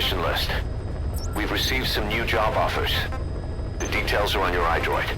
mission list. We've received some new job offers. The details are on your iDroid.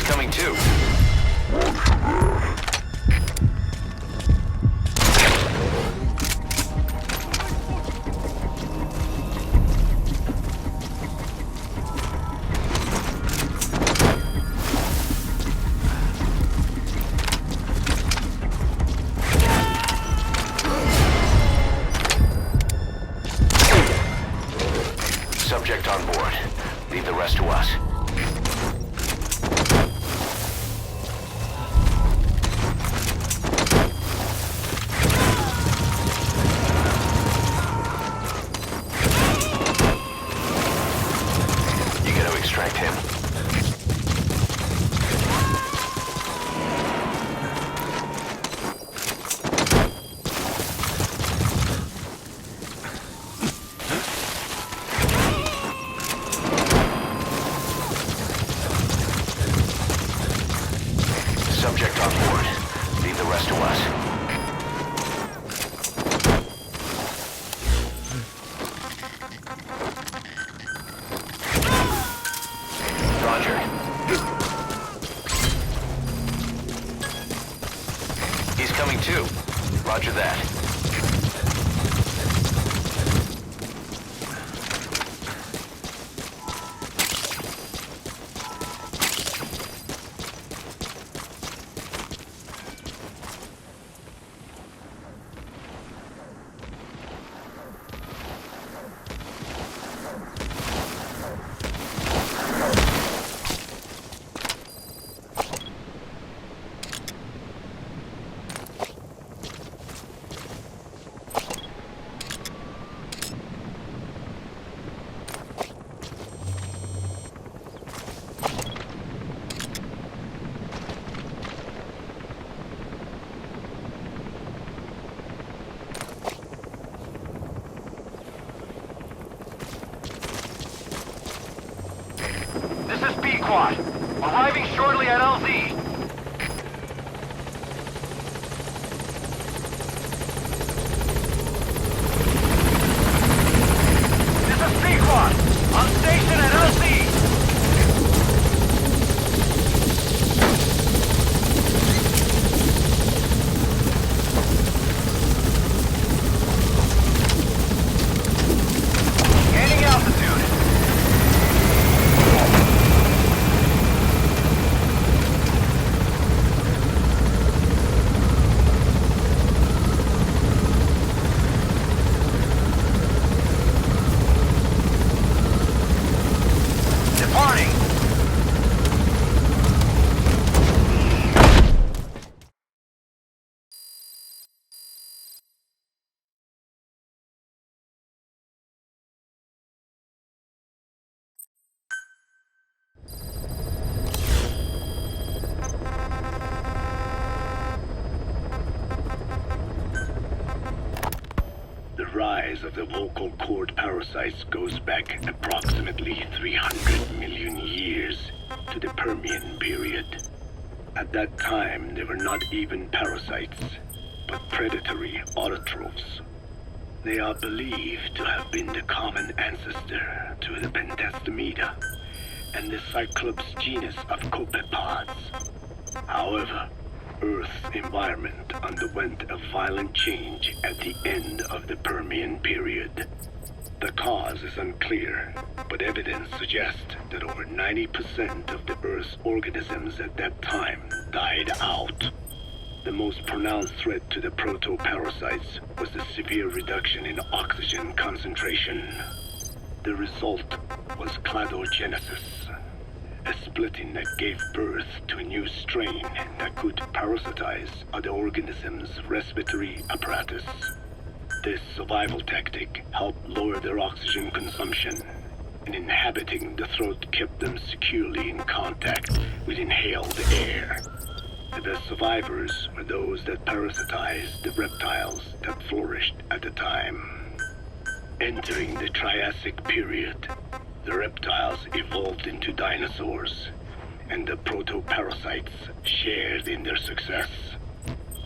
coming too. Subject on board. Leave the rest to us. You gotta extract him. Subject on board. Leave the rest to us. Roger. He's coming too. Roger that. This is B-Quad. Arriving shortly at LZ. This is B-Quad. On station at LZ. Gaining altitude. Departing! The rise of the vocal cord parasites goes back approximately 300 million years to the Permian period. At that time, they were not even parasites, but predatory autotrophs. They are believed to have been the common ancestor to the Pentastomida and the Cyclops genus of copepods. However, Earth's environment underwent a violent change at the end of the Permian period. The cause is unclear, but evidence suggests that over 90% of the Earth's organisms at that time died out. The most pronounced threat to the protoparasites was the severe reduction in oxygen concentration. The result was cladogenesis, a splitting that gave birth to a new strain that could parasitize other organisms' respiratory apparatus. This survival tactic helped lower their oxygen consumption, and inhabiting the throat kept them securely in contact with inhaled air. The best survivors were those that parasitized the reptiles that flourished at the time. Entering the Triassic period, the reptiles evolved into dinosaurs, and the protoparasites shared in their success.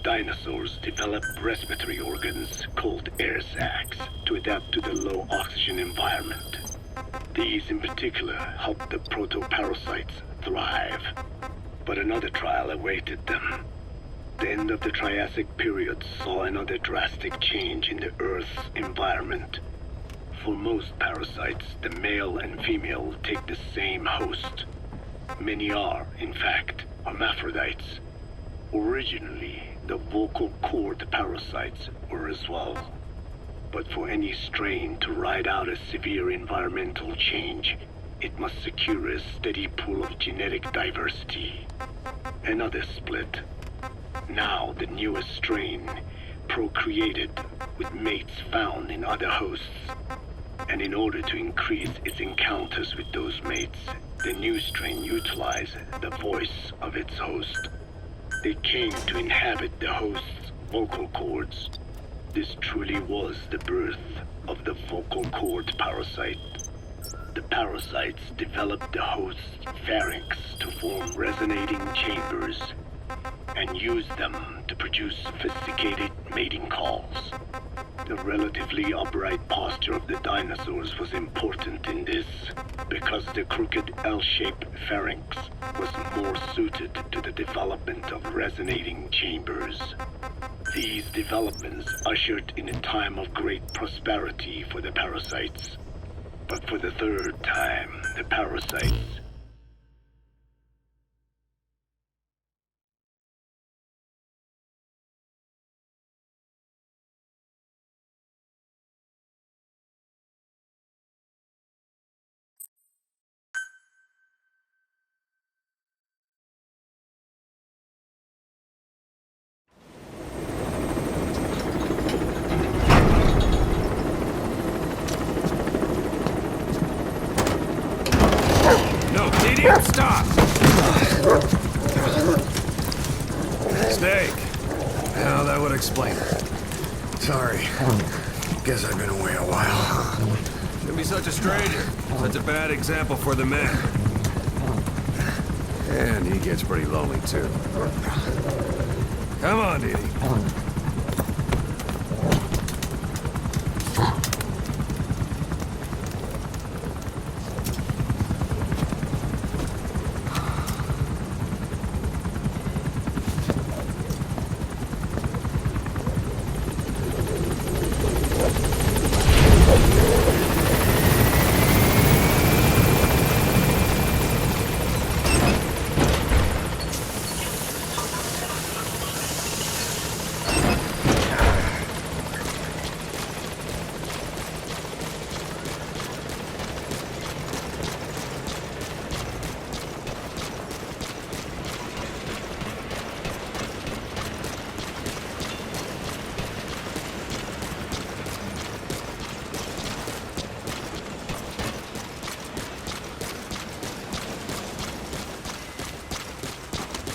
Dinosaurs developed respiratory organs called air sacs to adapt to the low oxygen environment. These in particular helped the protoparasites thrive. But another trial awaited them. The end of the Triassic period saw another drastic change in the Earth's environment. For most parasites, the male and female take the same host. Many are, in fact, hermaphrodites. Originally, the vocal cord parasites were as well. But for any strain to ride out a severe environmental change, it must secure a steady pool of genetic diversity. Another split. Now the newest strain procreated with mates found in other hosts. And in order to increase its encounters with those mates, the new strain utilized the voice of its host. They came to inhabit the host's vocal cords. This truly was the birth of the vocal cord parasite. The parasites developed the host's pharynx to form resonating chambers and used them to produce sophisticated mating calls. The relatively upright posture of the dinosaurs was important in this, because the crooked L-shaped pharynx was more suited to the development of resonating chambers. These developments ushered in a time of great prosperity for the parasites. But for the third time, the parasites Stop! Steak. Well, that would explain it. Sorry. Guess I've been away a while. Shouldn't be such a stranger. Such a bad example for the men. And he gets pretty lonely, too. Come on, Dee Dee.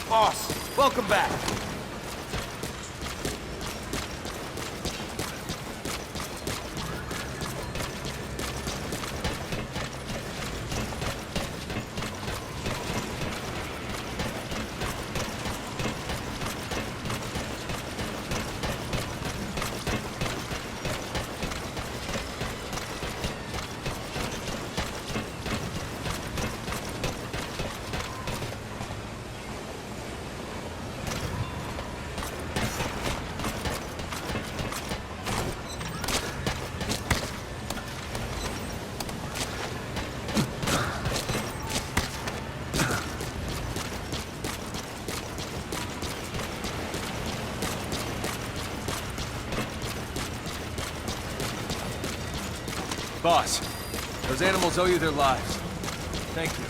Boss, welcome back. Boss, those animals owe you their lives. Thank you.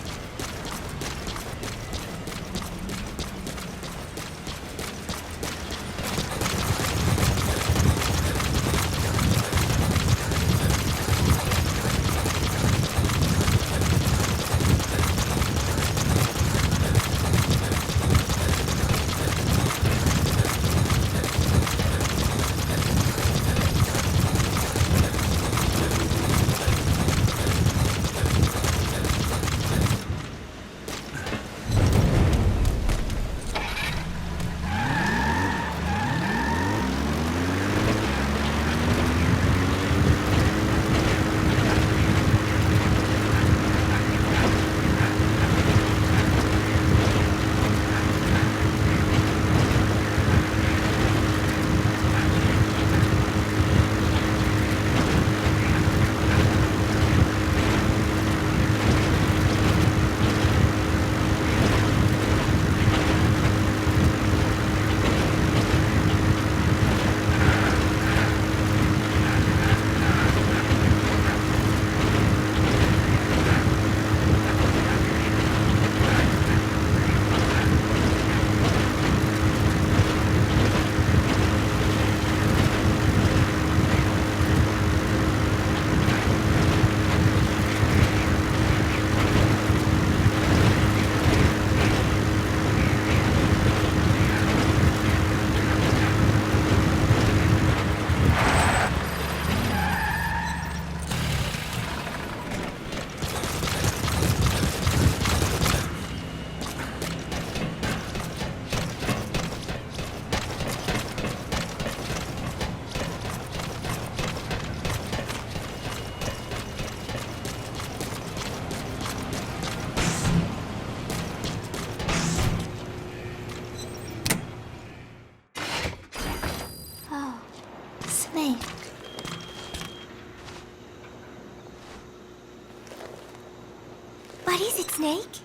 Snake?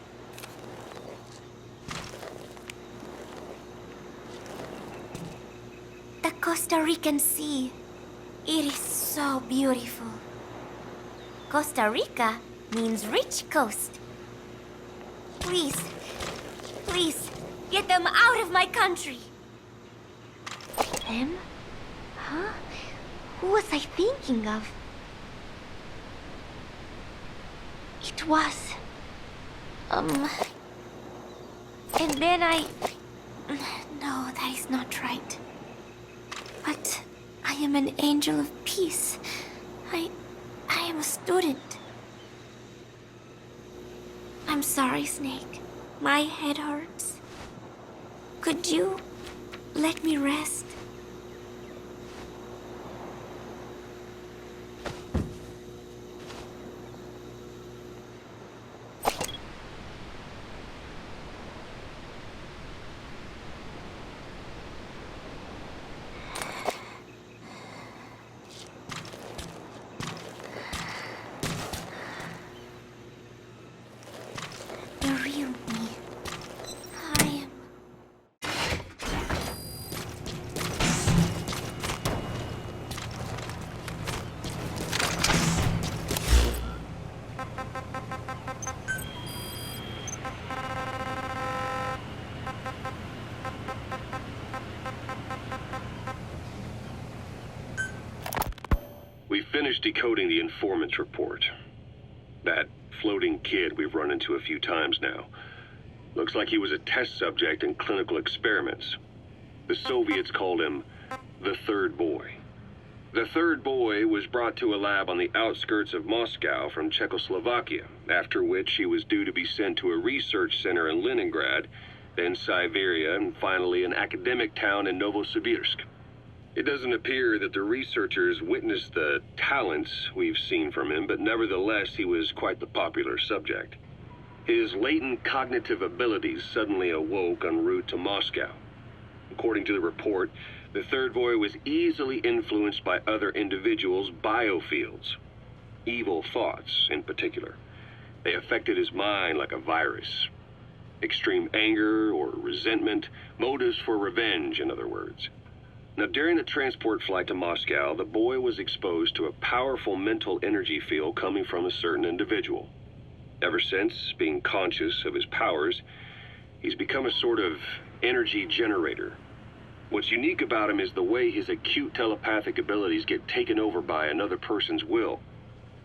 The Costa Rican Sea. It is so beautiful. Costa Rica means rich coast. Please, please, get them out of my country. Them? Huh? Who was I thinking of? It was... And then I... No, that is not right. But I am an angel of peace. I am a student. I'm sorry, Snake. My head hurts. Could you let me rest? The real me. I am... We finished decoding the informant's report. That floating kid we've run into a few times now. Looks like he was a test subject in clinical experiments. The Soviets called him the Third Boy. The Third Boy was brought to a lab on the outskirts of Moscow from Czechoslovakia, after which he was due to be sent to a research center in Leningrad, then Siberia, and finally an academic town in Novosibirsk. It doesn't appear that the researchers witnessed the talents we've seen from him, but nevertheless he was quite the popular subject. His latent cognitive abilities suddenly awoke en route to Moscow. According to the report, the Third Boy was easily influenced by other individuals' biofields. Evil thoughts, in particular. They affected his mind like a virus. Extreme anger or resentment, motives for revenge, in other words. Now, during the transport flight to Moscow, the boy was exposed to a powerful mental energy field coming from a certain individual. Ever since, being conscious of his powers, he's become a sort of energy generator. What's unique about him is the way his acute telepathic abilities get taken over by another person's will.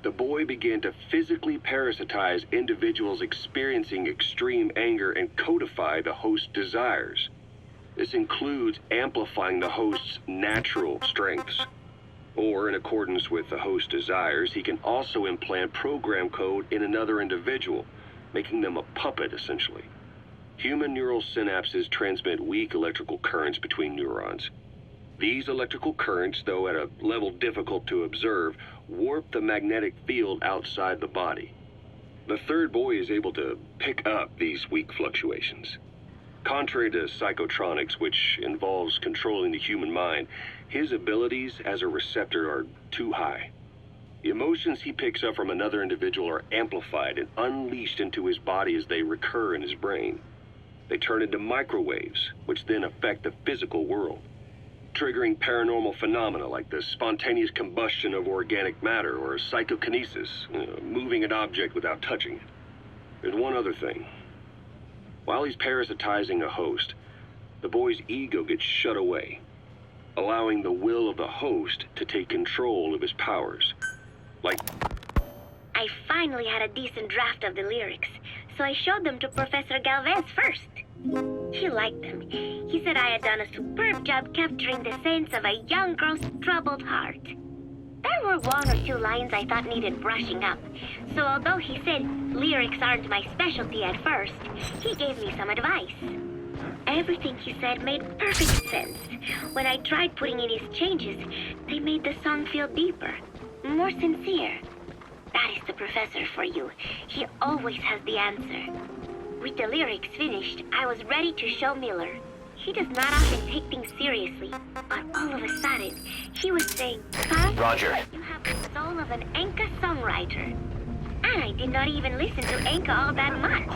The boy began to physically parasitize individuals experiencing extreme anger and codify the host's desires. This includes amplifying the host's natural strengths. Or, in accordance with the host's desires, he can also implant program code in another individual, making them a puppet, essentially. Human neural synapses transmit weak electrical currents between neurons. These electrical currents, though at a level difficult to observe, warp the magnetic field outside the body. The Third Boy is able to pick up these weak fluctuations. Contrary to psychotronics, which involves controlling the human mind, his abilities as a receptor are too high. The emotions he picks up from another individual are amplified and unleashed into his body as they recur in his brain. They turn into microwaves, which then affect the physical world, triggering paranormal phenomena like the spontaneous combustion of organic matter or psychokinesis, moving an object without touching it. There's one other thing. While he's parasitizing a host, the boy's ego gets shut away, allowing the will of the host to take control of his powers. Like... I finally had a decent draft of the lyrics, so I showed them to Professor Galvez first. He liked them. He said I had done a superb job capturing the sense of a young girl's troubled heart. There were one or two lines I thought needed brushing up, so although he said lyrics aren't my specialty at first, he gave me some advice. Everything he said made perfect sense. When I tried putting in his changes, they made the song feel deeper, more sincere. That is the professor for you. He always has the answer. With the lyrics finished, I was ready to show Miller. He does not often take things seriously, but all of a sudden, he was saying, "Huh? Roger. You have the soul of an Enka songwriter." And I did not even listen to Enka all that much.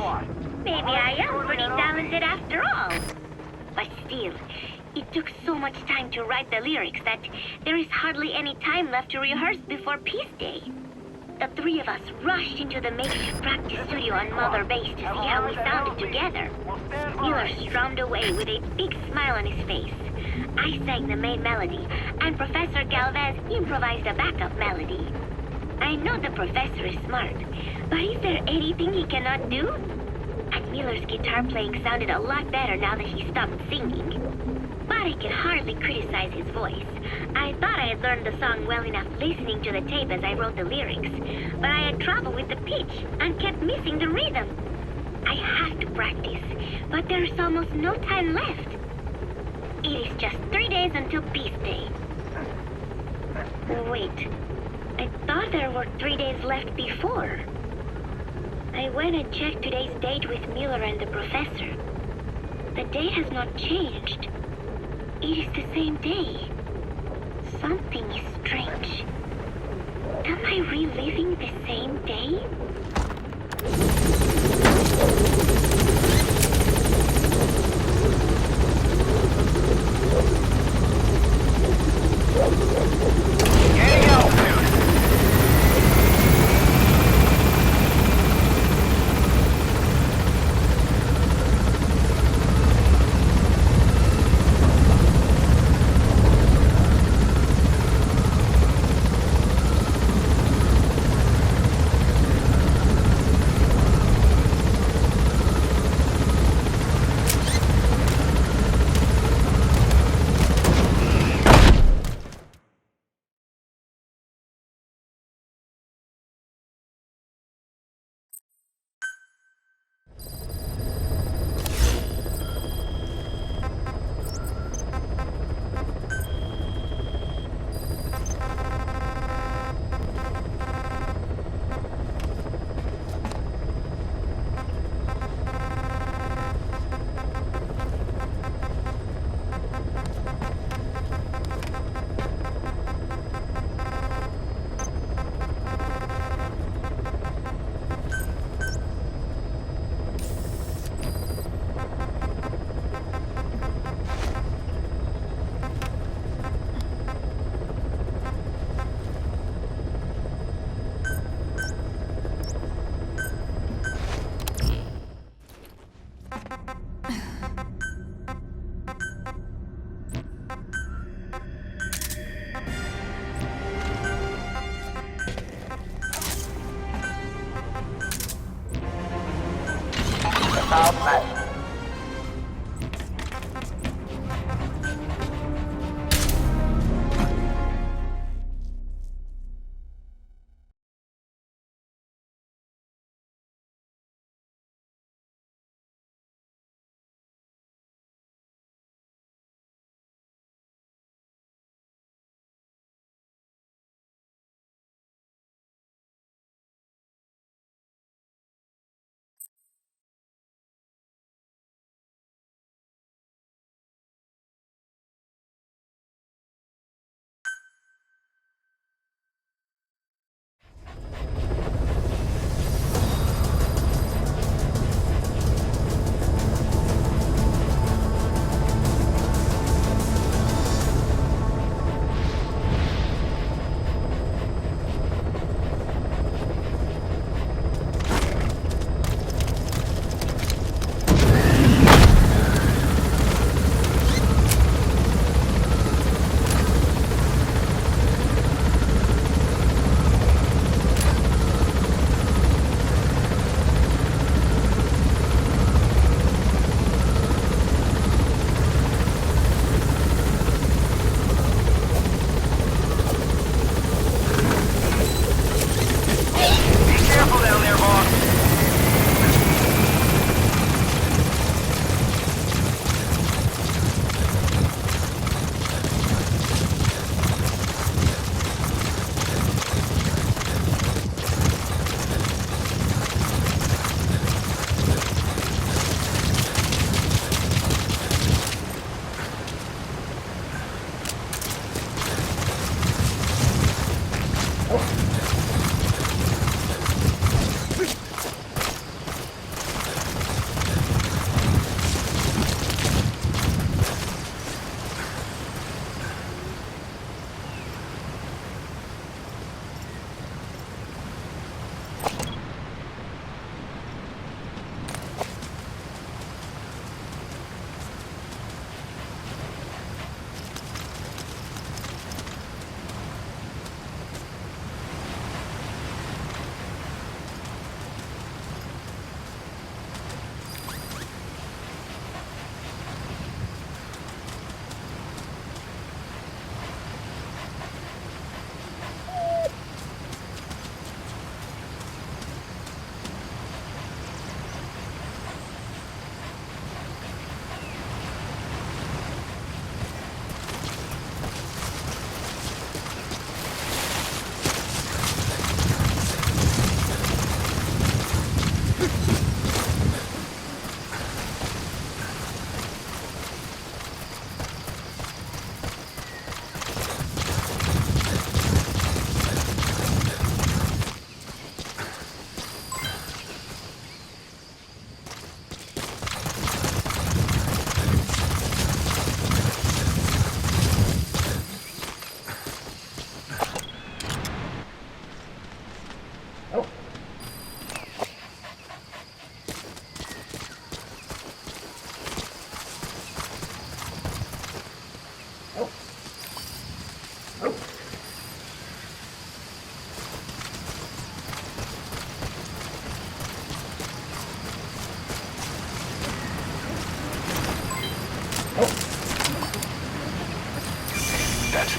Maybe I am pretty talented after all. But still, it took so much time to write the lyrics that there is hardly any time left to rehearse before Peace Day. The three of us rushed into the makeshift practice studio on Mother Base to see how we sounded together. Miller strummed away with a big smile on his face. I sang the main melody, and Professor Galvez improvised a backup melody. I know the professor is smart, but is there anything he cannot do? And Miller's guitar playing sounded a lot better now that he stopped singing. But I can hardly criticize his voice. I thought I had learned the song well enough listening to the tape as I wrote the lyrics, but I had trouble with the pitch and kept missing the rhythm. I have to practice, but there's almost no time left. It is just 3 days until Peace Day. Wait, I thought there were 3 days left before. I went and checked today's date with Miller and the professor. The date has not changed. It is the same day. Something is strange. Am I reliving the same day? Getting altitude.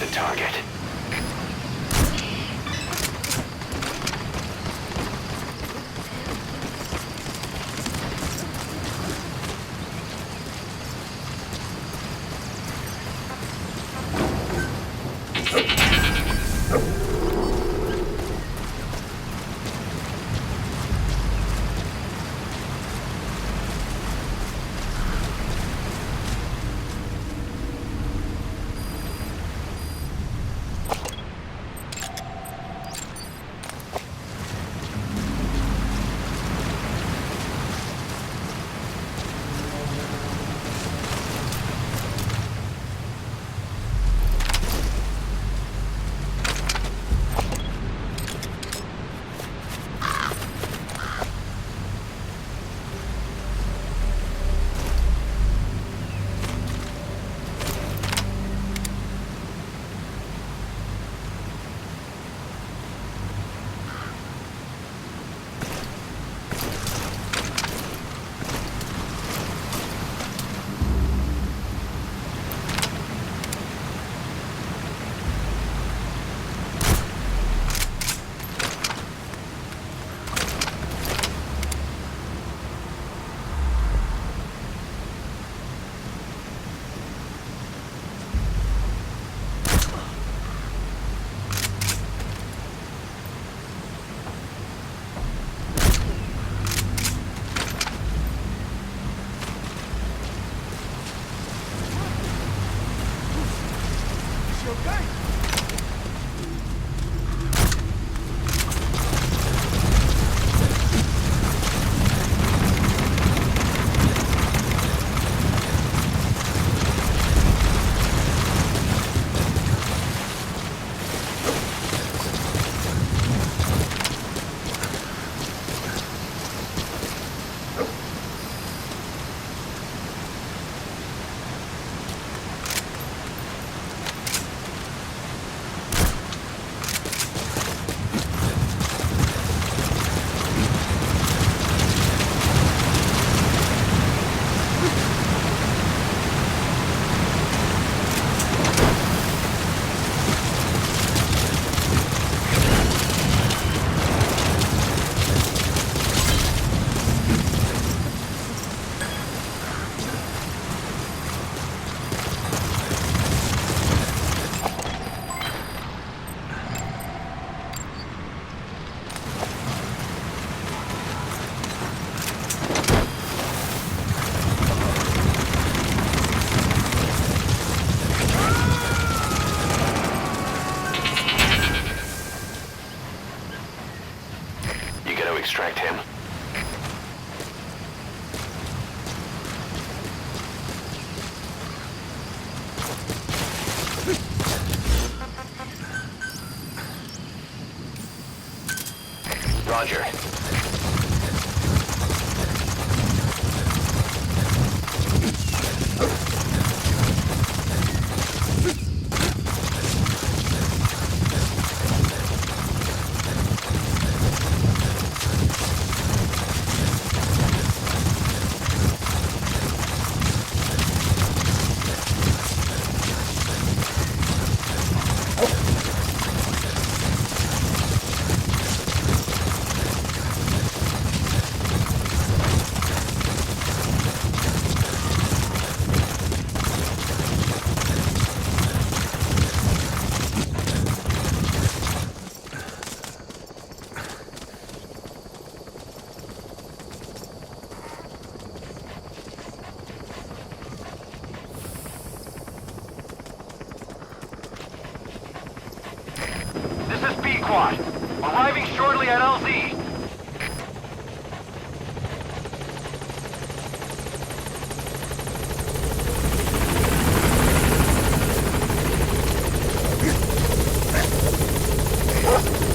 the target. Extract him. Roger. Squad. Arriving shortly at LZ.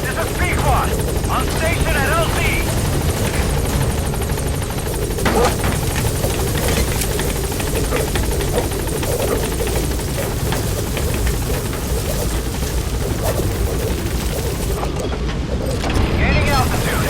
This is P-Quad. On station at LZ. Gaining altitude.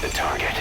the target.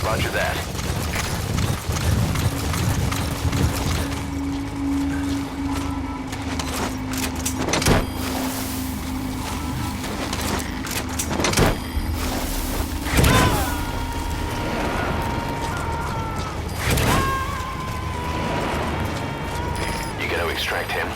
Roger that. You gonna extract him?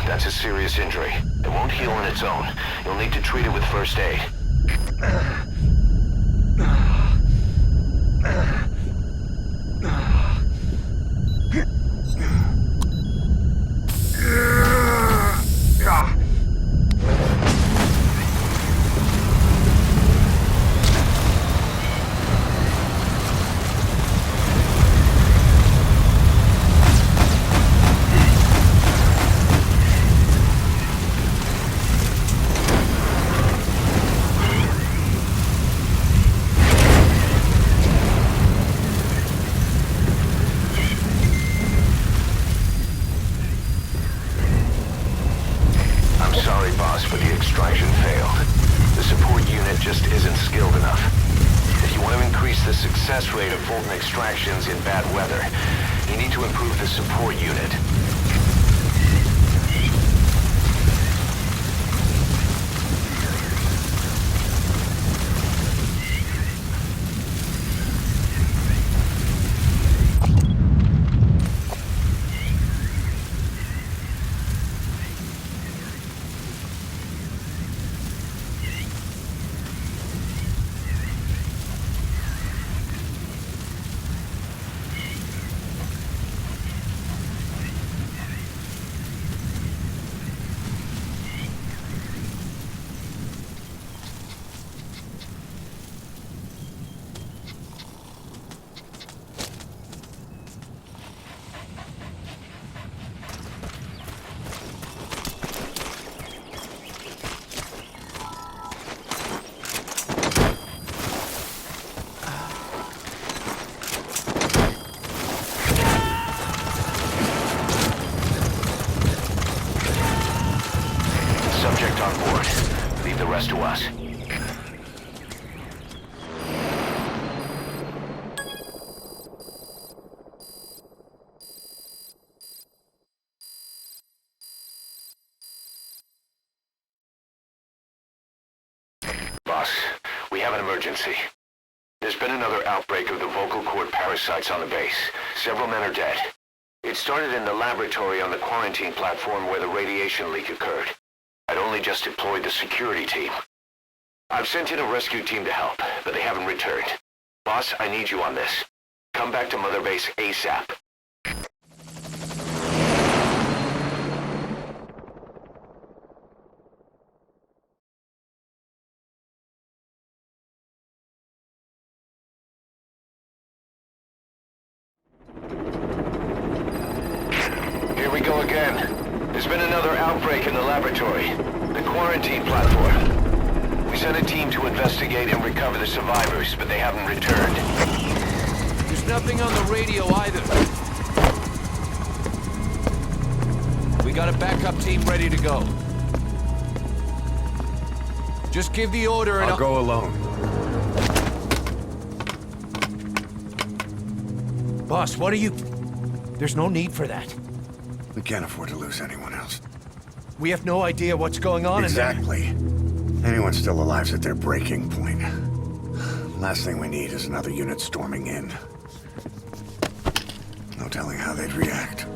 That's a serious injury. It won't heal on its own. You'll need to treat it with first aid. Sorry, boss, but the extraction failed. The support unit just isn't skilled enough. If you want to increase the success rate of Fulton extractions in bad weather, you need to improve the support unit. Subject on board. Leave the rest to us. Boss, we have an emergency. There's been another outbreak of the vocal cord parasites on the base. Several men are dead. It started in the laboratory on the quarantine platform where the radiation leak occurred. I'd only just deployed the security team. I've sent in a rescue team to help, but they haven't returned. Boss, I need you on this. Come back to Mother Base ASAP. Here we go again. There's been another outbreak in the laboratory. The quarantine platform. We sent a team to investigate and recover the survivors, but they haven't returned. There's nothing on the radio either. We got a backup team ready to go. Just give the order and I'll go alone. Boss, what are you... There's no need for that. We can't afford to lose anyone else. We have no idea what's going on in there. Exactly. Anyone still alive's at their breaking point. Last thing we need is another unit storming in. No telling how they'd react.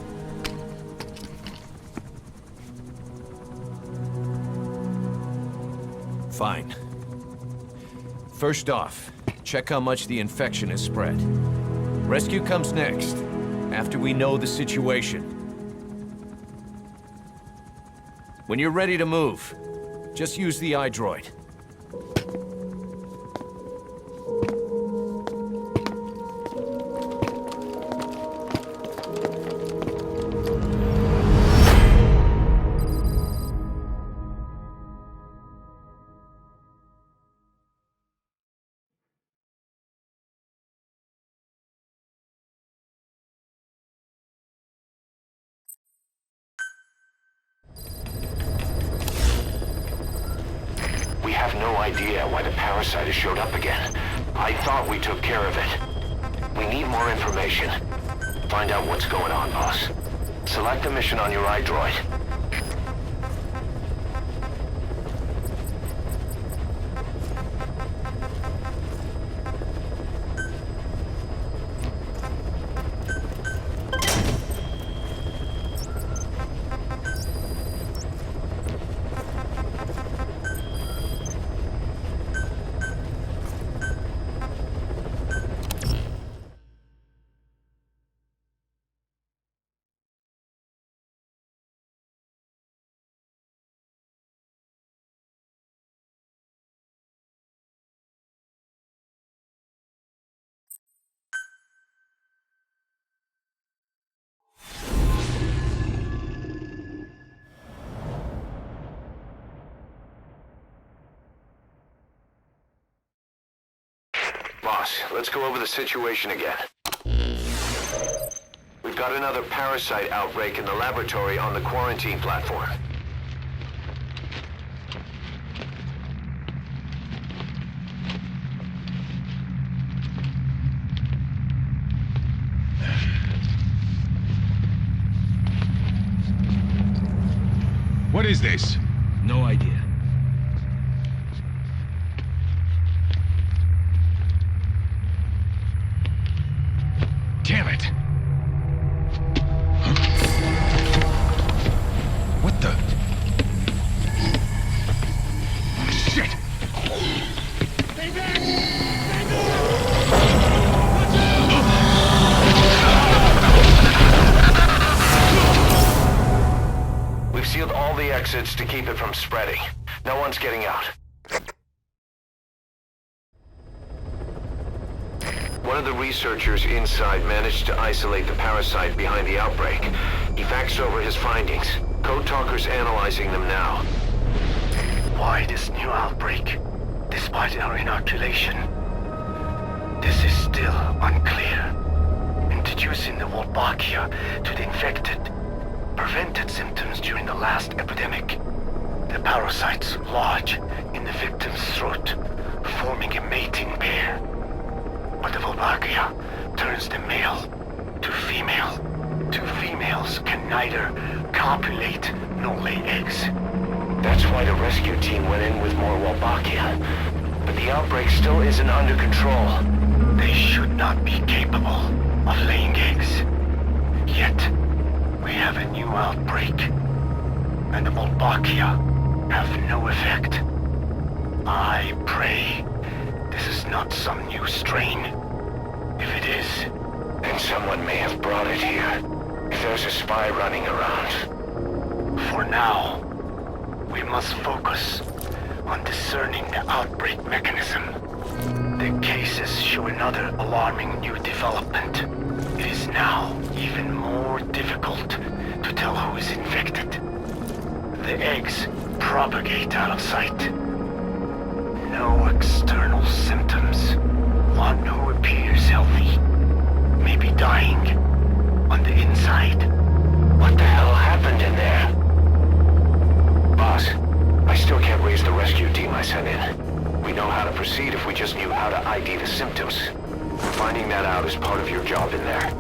Fine. First off, check how much the infection has spread. Rescue comes next, after we know the situation. When you're ready to move, just use the iDroid. We have no idea why the parasite has showed up again. I thought we took care of it. We need more information. Find out what's going on, boss. Select the mission on your iDroid. Boss, let's go over the situation again. We've got another parasite outbreak in the laboratory on the quarantine platform. What is this? No idea. Damn it! What the? Shit! Stay back! Stay back! We've sealed all the exits to keep it from spreading. No one's getting out. One of the researchers inside managed to isolate the parasite behind the outbreak. He faxed over his findings. Code Talker's analyzing them now. Why this new outbreak, despite our inoculation? This is still unclear. Introducing the Wolbachia to the infected prevented symptoms during the last epidemic. The parasites lodge in the victim's throat, forming a mating pair. But the Wolbachia turns the male to female. Two females can neither copulate nor lay eggs. That's why the rescue team went in with more Wolbachia. But the outbreak still isn't under control. They should not be capable of laying eggs. Yet, we have a new outbreak. And the Wolbachia have no effect. I pray this is not some new strain. If it is, Then someone may have brought it here. If there's a spy running around. for now, we must focus on discerning the outbreak mechanism. The cases show another alarming new development. It is now even more difficult to tell who is infected. The eggs propagate out of sight. No external symptoms. One who appears healthy may be dying on the inside. What the hell happened in there? Boss, I still can't raise the rescue team I sent in. We know how to proceed if we just knew how to ID the symptoms. Finding that out is part of your job in there.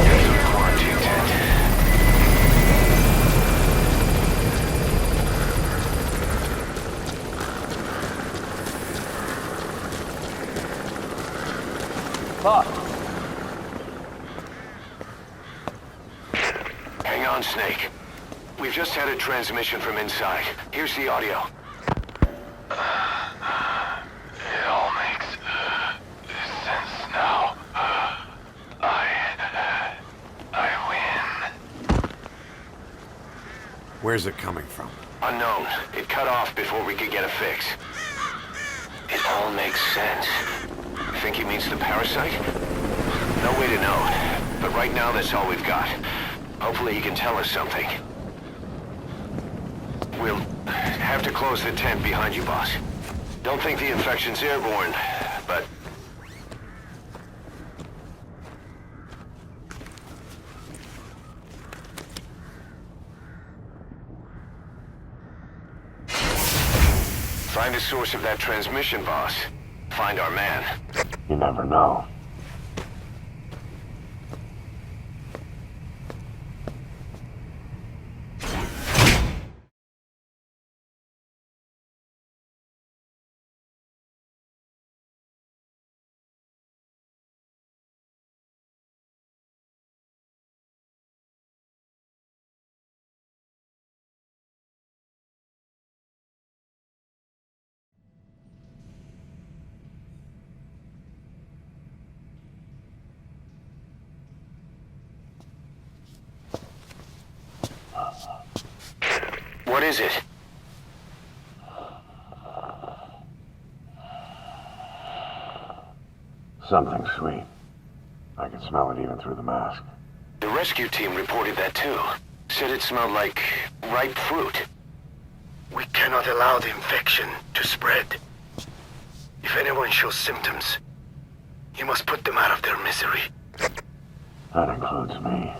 Here's the quarantine tent. Hang on, Snake. We've just had a transmission from inside. Here's the audio. It all makes sense now. I win. Where's it coming from? Unknown. It cut off before we could get a fix. It all makes sense. Think he means the parasite? No way to know. But right now, that's all we've got. Hopefully he can tell us something. We'll have to close the tent behind you, boss. Don't think the infection's airborne, but... Find the source of that transmission, boss. Find our man. You never know. What is it? Something sweet. I can smell it even through the mask. The rescue team reported that too. Said it smelled like ripe fruit. We cannot allow the infection to spread. If anyone shows symptoms, you must put them out of their misery. That includes me.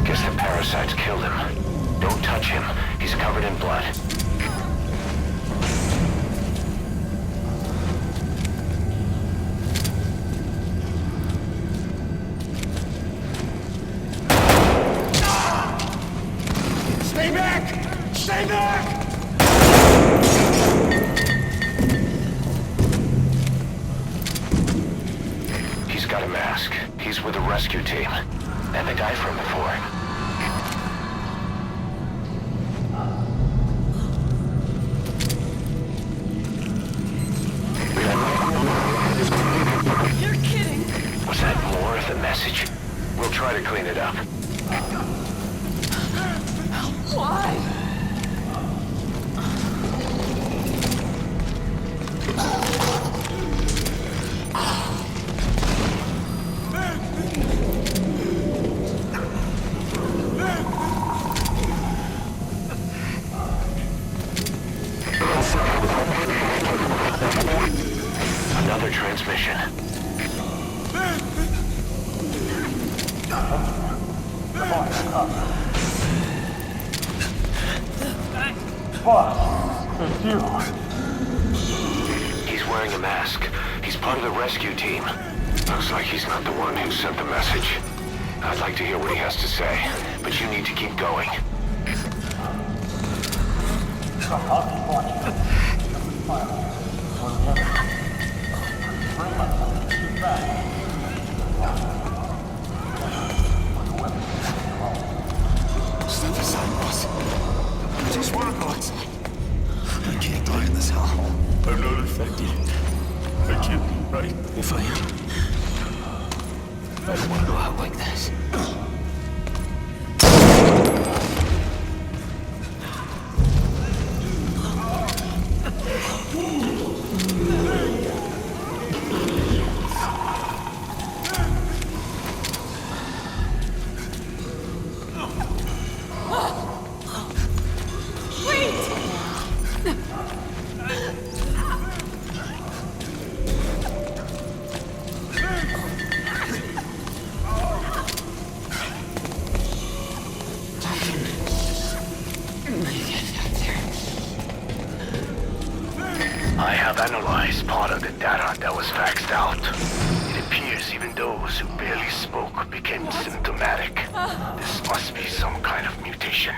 Guess the parasites killed him. Don't touch him. He's covered in blood. Stay back! Stay back! He's got a mask. He's with the rescue team. And the guy from before. You're kidding! Was that more of the message? We'll try to clean it up. Why? Another transmission. He's wearing a mask. He's part of the rescue team. Looks like he's not the one who sent the message. I'd like to hear what he has to say, but you need to keep going. Step aside, boss. Just one, boss. I can't die in this hell. I'm not infected. I can't be right. If I am, I don't want to go out like this. I have analyzed part of the data that was faxed out. It appears even those who barely spoke became symptomatic. This must be some kind of mutation.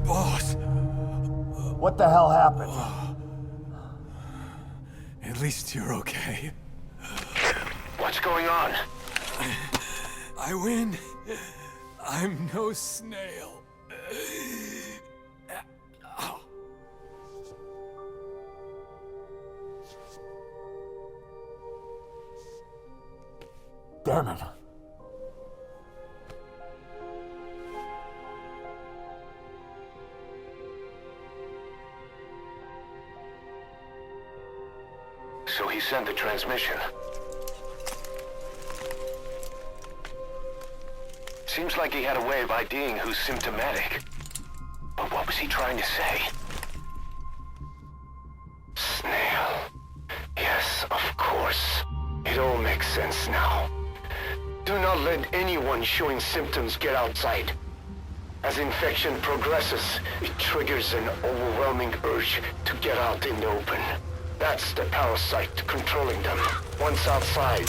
Boss! What the hell happened? At least you're okay. What's going on? I win. I'm no snail. Damn it. So he sent the transmission. Seems like he had a way of IDing who's symptomatic. But what was he trying to say? Snail. Yes, of course. It all makes sense now. Do not let anyone showing symptoms get outside. As infection progresses, it triggers an overwhelming urge to get out in the open. That's the parasite controlling them. Once outside,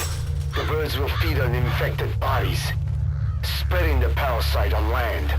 the birds will feed on infected bodies, spreading the parasite on land.